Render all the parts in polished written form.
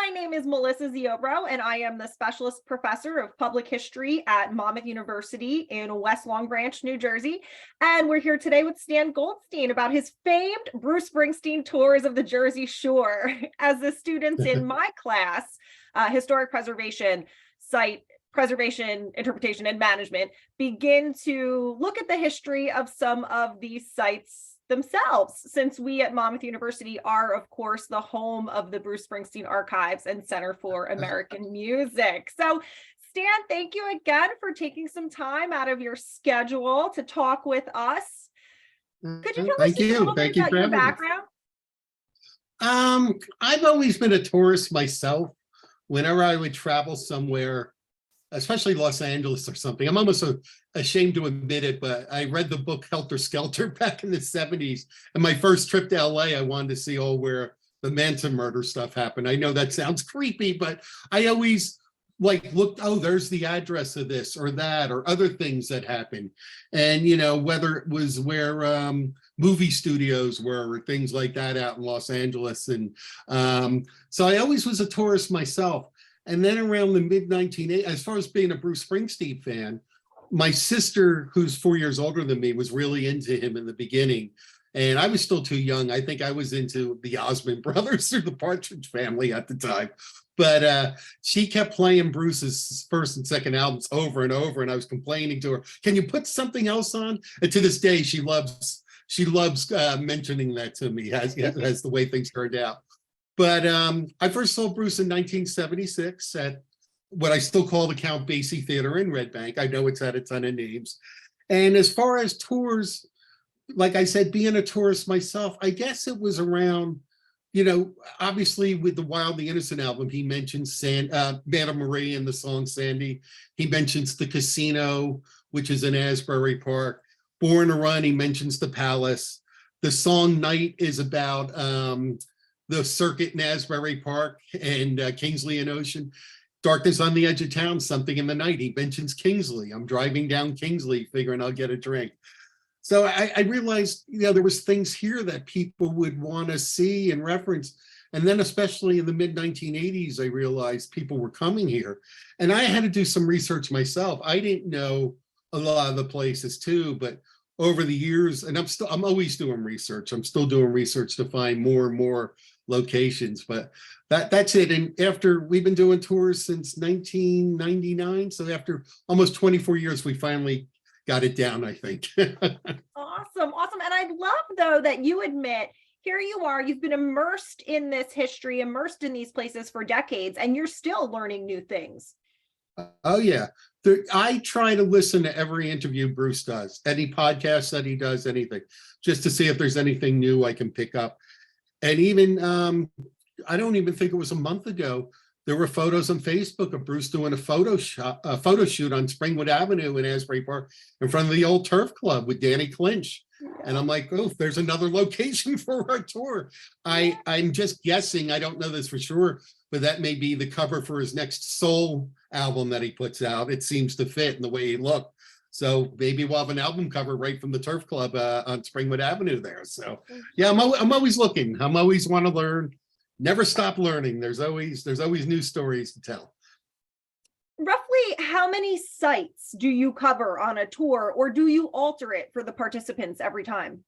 My name is Melissa Ziobro, and I am the Specialist Professor of Public History at Monmouth University in West Long Branch, New Jersey. And we're here today with Stan Goldstein about his famed Bruce Springsteen tours of the Jersey Shore. As the students in my class, Historic Preservation, Site Preservation, Interpretation, and Management, begin to look at the history of some of these sites themselves, since we at Monmouth University are, of course, the home of the Bruce Springsteen Archives and Center for American Music. So, Stan, thank you again for taking some time out of your schedule to talk with us. Could you tell us a little bit about your background? I've always been a tourist myself. Whenever I would travel somewhere, especially Los Angeles or something, I'm almost ashamed to admit it, but I read the book Helter Skelter back in the 70s. And my first trip to LA, I wanted to see where the Manson murder stuff happened. I know that sounds creepy, but I always looked, there's the address of this or that or other things that happened. And, whether it was where movie studios were or things like that out in Los Angeles. And so I always was a tourist myself. And then around the mid-1980s, as far as being a Bruce Springsteen fan, my sister, who's 4 years older than me, was really into him in the beginning. And I was still too young. I think I was into the Osmond Brothers or the Partridge Family at the time. But she kept playing Bruce's first and second albums over and over. And I was complaining to her, can you put something else on? And to this day, she loves mentioning that to me as the way things turned out. But I first saw Bruce in 1976 at what I still call the Count Basie Theater in Red Bank. I know it's had a ton of names. And as far as tours, like I said, being a tourist myself, I guess it was around, obviously with the Wildly Innocent album, he mentions Madame Marie and the song Sandy. He mentions the casino, which is in Asbury Park. Born to Run, he mentions the Palace. The song Night is about the circuit in Asbury Park and Kingsley and Ocean. Darkness on the Edge of Town, Something in the Night. He mentions Kingsley. I'm driving down Kingsley, figuring I'll get a drink. So I realized, there was things here that people would want to see and reference. And then especially in the mid-1980s, I realized people were coming here. And I had to do some research myself. I didn't know a lot of the places too, but over the years, and I'm always doing research. I'm still doing research to find more and more locations, but that's it. And after we've been doing tours since 1999, so after almost 24 years, we finally got it down, I think. Awesome. And I love, though, that you admit, here you are, you've been immersed in this history, immersed in these places for decades, and you're still learning new things. Oh, yeah. I try to listen to every interview Bruce does, any podcast that he does, anything, just to see if there's anything new I can pick up. And even, I don't even think it was a month ago, there were photos on Facebook of Bruce doing a photo shoot on Springwood Avenue in Asbury Park in front of the old Turf Club with Danny Clinch. Yeah. And I'm like, there's another location for our tour. I'm just guessing, I don't know this for sure, but that may be the cover for his next soul album that he puts out. It seems to fit in the way he looked. So maybe we'll have an album cover right from the Turf Club on Springwood Avenue there. So yeah, I'm always looking. I'm always want to learn. Never stop learning. There's always new stories to tell. Roughly how many sites do you cover on a tour, or do you alter it for the participants every time?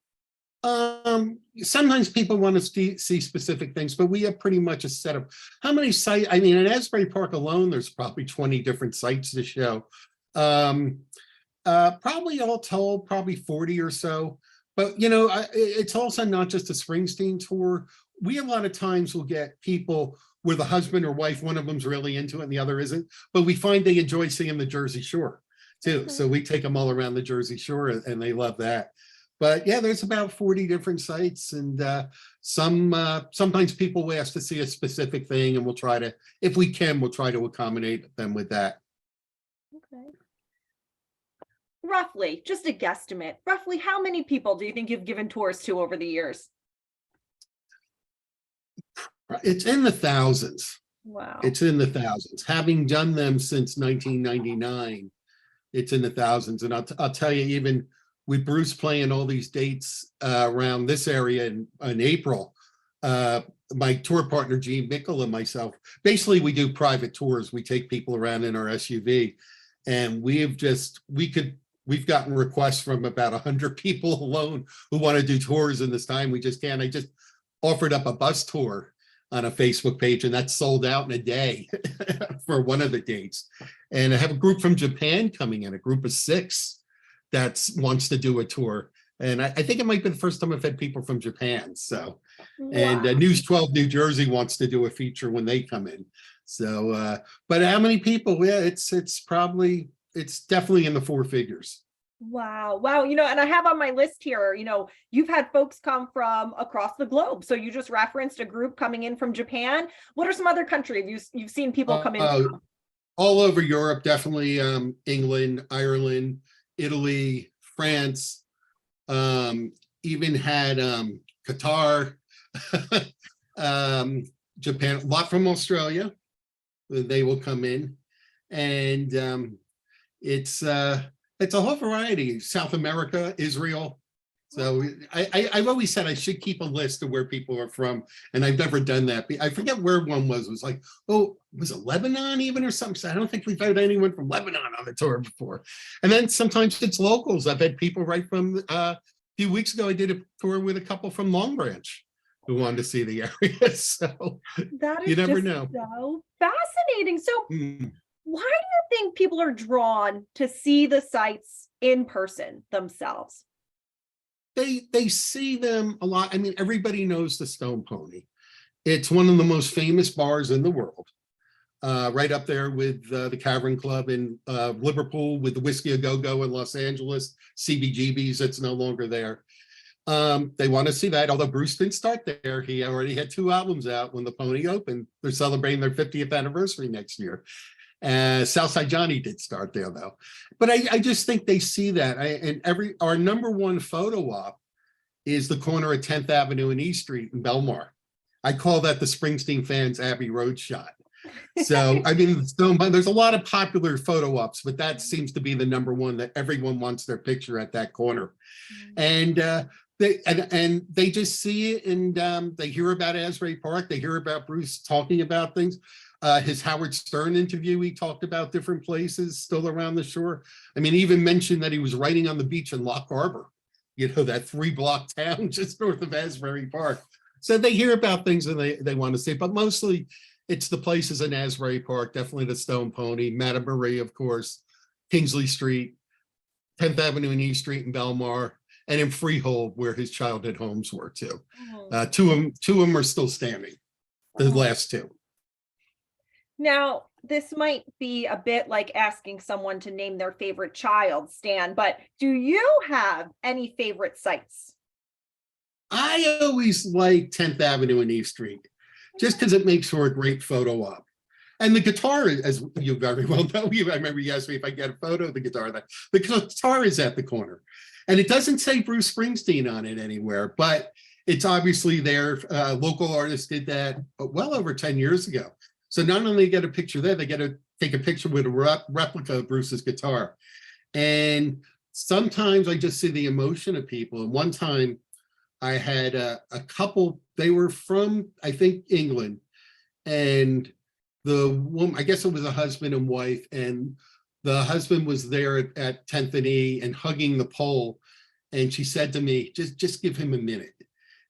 Sometimes people want to see specific things, but we have pretty much a set of how many sites. I mean, in Asbury Park alone, there's probably 20 different sites to show. Probably all told, probably 40 or so. But, it's also not just a Springsteen tour. We a lot of times will get people where the husband or wife, one of them's really into it and the other isn't, but we find they enjoy seeing the Jersey Shore too. So we take them all around the Jersey Shore and they love that. But yeah, there's about 40 different sites, and sometimes people will ask to see a specific thing, and we'll try to, if we can, we'll try to accommodate them with that. Okay. Roughly, just a guesstimate, roughly how many people do you think you've given tours to over the years? It's in the thousands. Wow. It's in the thousands. Having done them since 1999, it's in the thousands. And I'll tell you, even with Bruce playing all these dates around this area in April, my tour partner, Gene Mickle, and myself, basically we do private tours. We take people around in our SUV, and we've gotten requests from about 100 people alone who want to do tours in this time. We just can't. I just offered up a bus tour on a Facebook page, and that's sold out in a day for one of the dates. And I have a group from Japan coming in, a group of 6 that wants to do a tour. And I think it might be the first time I've had people from Japan. So, wow. And News 12 New Jersey wants to do a feature when they come in. So, but how many people? Yeah, it's definitely in the 4 figures. Wow. Wow. And I have on my list here, you've had folks come from across the globe. So you just referenced a group coming in from Japan. What are some other countries you've seen people come in from? All over Europe, definitely England, Ireland, Italy, France, even had Qatar, Japan, a lot from Australia. They will come in, and it's a whole variety. South America, Israel. So I've always said I should keep a list of where people are from, and I've never done that. I forget where one was. It was like, oh, was it Lebanon even or something? So I don't think we've had anyone from Lebanon on the tour before. And then sometimes it's locals. I've had people right from a few weeks ago. I did a tour with a couple from Long Branch who wanted to see the area. So that is you never know. So fascinating. So why do you think people are drawn to see the sites in person themselves? They see them a lot. I mean, everybody knows the Stone Pony. It's one of the most famous bars in the world, right up there with the Cavern Club in Liverpool, with the Whiskey A Go-Go in Los Angeles, CBGB's. It's no longer there. They want to see that, although Bruce didn't start there. He already had 2 albums out when the Pony opened. They're celebrating their 50th anniversary next year. Southside Johnny did start there though, but I just think they see that. Our number 1 photo op is the corner of 10th Avenue and E Street in Belmar. I call that the Springsteen fans Abbey Road shot. So I mean, there's a lot of popular photo ops, but that seems to be the number 1 that everyone wants their picture at that corner. And they just see it, and they hear about Asbury Park. They hear about Bruce talking about things. His Howard Stern interview, he talked about different places still around the shore. I mean, he even mentioned that he was writing on the beach in Lock Harbor, that 3-block town just north of Asbury Park. So they hear about things and they want to see, but mostly it's the places in Asbury Park, definitely the Stone Pony, Madame Marie, of course, Kingsley Street, 10th Avenue and E Street in Belmar, and in Freehold, where his childhood homes were too. 2 of them are still standing, the last 2. Now, this might be a bit like asking someone to name their favorite child, Stan, but do you have any favorite sites? I always like 10th Avenue and E Street, just because it makes for a great photo op. And the guitar, as you very well know, I remember you asked me if I get a photo of the guitar. The guitar is at the corner. And it doesn't say Bruce Springsteen on it anywhere, but it's obviously there. Local artists did that well over 10 years ago. So not only get a picture there, they get to take a picture with a replica of Bruce's guitar. And sometimes I just see the emotion of people. And one time I had a couple, they were from, I think, England. And the woman, I guess it was a husband and wife, and the husband was there at 10th and E and hugging the pole. And she said to me, just give him a minute.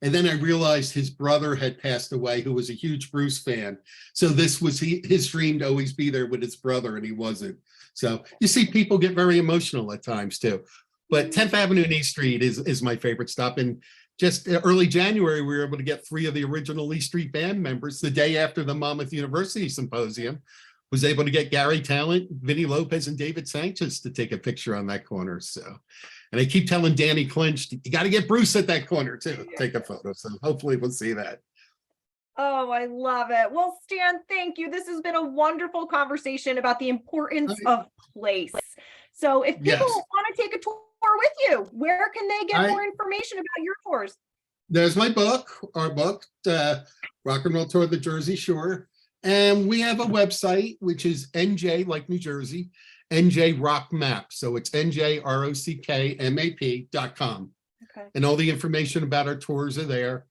And then I realized his brother had passed away, who was a huge Bruce fan. So this was his dream to always be there with his brother, and he wasn't. So you see people get very emotional at times too. But 10th Avenue and E Street is my favorite stop. And just early January, we were able to get 3 of the original E Street band members the day after the Monmouth University Symposium. Was able to get Gary Talent, Vinnie Lopez, and David Sanchez to take a picture on that corner. So, and I keep telling Danny Clinch, you got to get Bruce at that corner too, take a photo. So hopefully we'll see that. Oh, I love it. Well, Stan, thank you. This has been a wonderful conversation about the importance of place. So if people want to take a tour with you, where can they get more information about your tours? There's my book, our book, Rock and Roll Tour of the Jersey Shore. And we have a website, which is NJ, like New Jersey, NJ Rock Map. So it's NJROCKMAP.com. Okay. And all the information about our tours are there.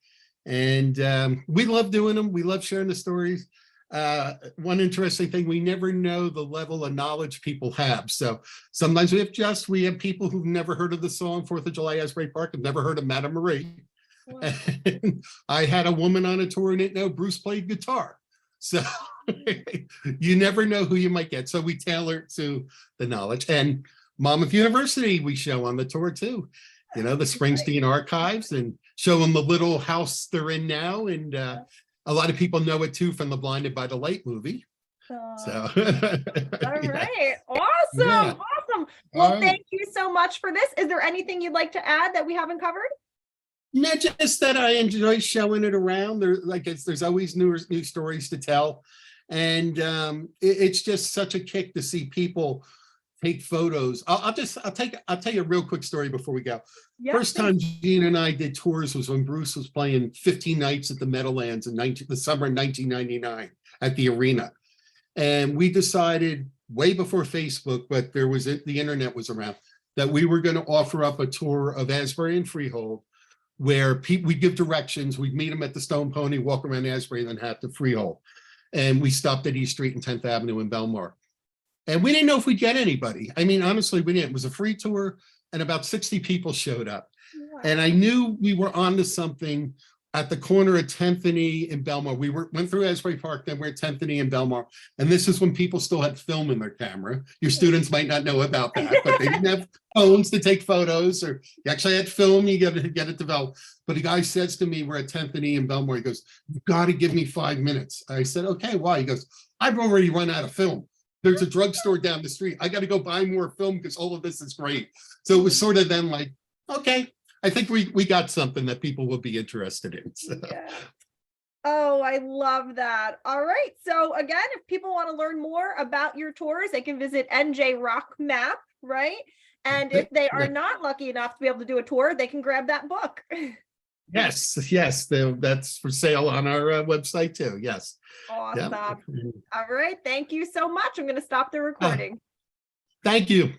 And we love doing them. We love sharing the stories. One interesting thing, we never know the level of knowledge people have. So sometimes we have people who've never heard of the song 4th of July, Asbury Park, have never heard of Madame Marie. Wow. And I had a woman on a tour and didn't know Bruce played guitar. So you never know who you might get. So we tailor it to the knowledge. And Monmouth University, we show on the tour too. You know, the Springsteen Archives, and show them the little house they're in now. And a lot of people know it too from the Blinded by the Light movie. So all right. Awesome. Yeah. Awesome. Well, thank you so much for this. Is there anything you'd like to add that we haven't covered? Not just that I enjoy showing it around. There's always new stories to tell. And it's just such a kick to see people take photos. I'll tell you a real quick story before we go. Yep. First time Gina and I did tours was when Bruce was playing 15 nights at the Meadowlands in the summer of 1999 at the arena. And we decided way before Facebook, but the internet was around, that we were going to offer up a tour of Asbury and Freehold, where we'd give directions. We'd meet them at the Stone Pony, walk around Asbury, and then head to Freehold. And we stopped at East Street and 10th Avenue in Belmar. And we didn't know if we'd get anybody. I mean, honestly, we didn't. It was a free tour, and about 60 people showed up. Wow. And I knew we were onto something at the corner of 10th and E in Belmar. We went through Asbury Park, then we're at 10th and E in Belmar. And this is when people still had film in their camera. Your students might not know about that, but they didn't have phones to take photos, or you actually had film, you get it developed. But a guy says to me, we're at 10th and E in Belmar, he goes, "You've got to give me 5 minutes." I said, "Okay, why?" He goes, "I've already run out of film. There's a drugstore down the street. I got to go buy more film because all of this is great." So it was sort of then like, okay, I think we got something that people will be interested in. So. Yeah. Oh, I love that. All right. So again, if people want to learn more about your tours, they can visit NJ Rock Map, right? And if they are not lucky enough to be able to do a tour, they can grab that book. Yes, that's for sale on our website too. Yes. Awesome. Yep. All right. Thank you so much. I'm going to stop the recording. Thank you.